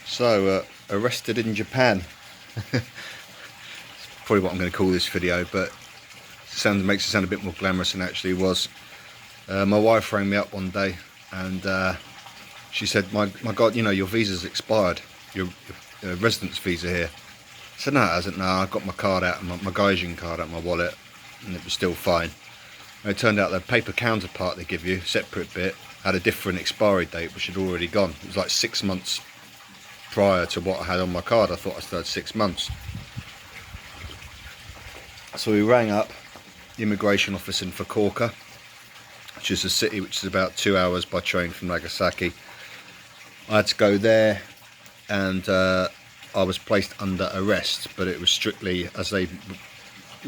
So, arrested in Japan. Probably what I'm going to call this video, but makes it sound a bit more glamorous than it actually was. My wife rang me up one day and she said, my God, you know, your visa's expired, your residence visa here. I said, no it hasn't. No, I got my card out, my Gaijin card out of my wallet, and it was still fine. And it turned out the paper counterpart they give you, separate bit, had a different expiry date which had already gone. It was like 6 months prior to what I had on my card. I thought I still had 6 months. So we rang up the immigration office in Fukuoka, which is a city which is about 2 hours by train from Nagasaki. I had to go there, and I was placed under arrest, but it was strictly, as they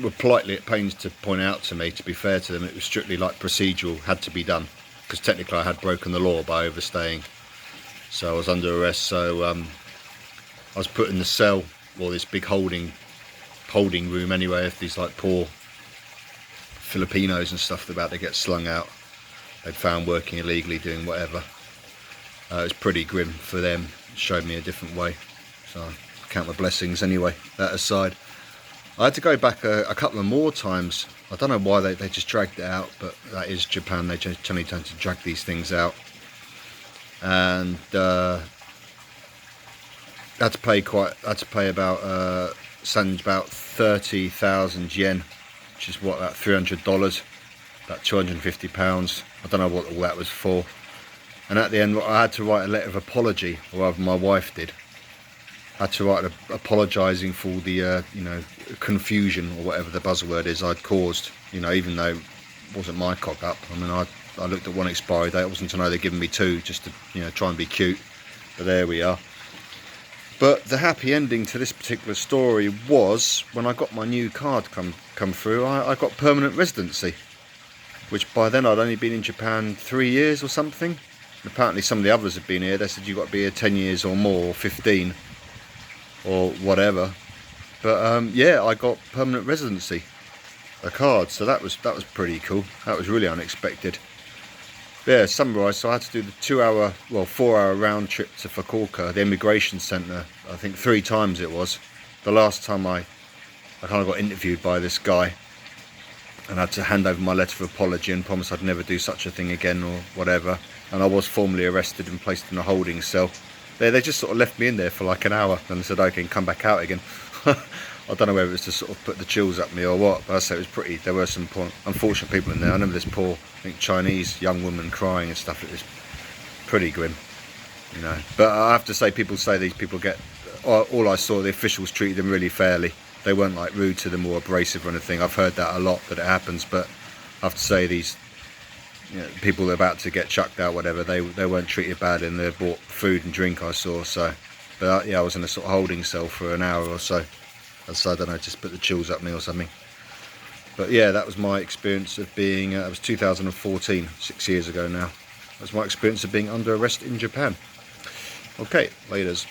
were politely at pains to point out to me, to be fair to them, it was strictly like procedural, had to be done, because technically I had broken the law by overstaying. So I was under arrest. So I was put in the cell, or this big holding room anyway, of these like poor Filipinos and stuff that about to get slung out. They'd found working illegally, doing whatever. It was pretty grim for them. It showed me a different way. So I count my blessings anyway, that aside. I had to go back a couple of more times. I don't know why they just dragged it out, but that is Japan. They generally tend to drag these things out. And I had to pay about about 30,000 yen, which is what, about $300, about £250. I don't know what all that was for. And at the end, I had to write a letter of apology, or rather my wife did. I had to write apologising for the you know, confusion, or whatever the buzzword is, I'd caused. You know, even though it wasn't my cock up. I mean, I looked at one expiry date. It wasn't to know they'd given me two, just to, you know, try and be cute. But there we are. But the happy ending to this particular story was when I got my new card come through. I got permanent residency, which by then I'd only been in Japan 3 years or something. And apparently some of the others had been here. They said you've got to be here 10 years or more, or 15, or whatever. But yeah, I got permanent residency, a card. So that was pretty cool. That was really unexpected. Yeah, summarise, so I had to do the 4-hour round trip to Fukuoka, the immigration centre, I think 3 times it was. The last time I kind of got interviewed by this guy, and I had to hand over my letter of apology and promise I'd never do such a thing again or whatever. And I was formally arrested and placed in a holding cell. They just sort of left me in there for like an hour, and they said, okay, come back out again. I don't know whether it was to sort of put the chills up me or what, but I say it was pretty. There were some unfortunate people in there. I remember this poor, I think, Chinese young woman crying and stuff. It was pretty grim, you know. But I have to say, people say these people get, all I saw, the officials treated them really fairly. They weren't like rude to them or abrasive or anything. I've heard that a lot, that it happens, but I have to say these, you know, people that are about to get chucked out, whatever, they weren't treated badly, and they bought food and drink, I saw. So, but yeah, I was in a sort of holding cell for an hour or so. So I don't know, just put the chills up me or something. But yeah, that was my experience of being, it was 2014, 6 years ago now. That was my experience of being under arrest in Japan. Okay, laters.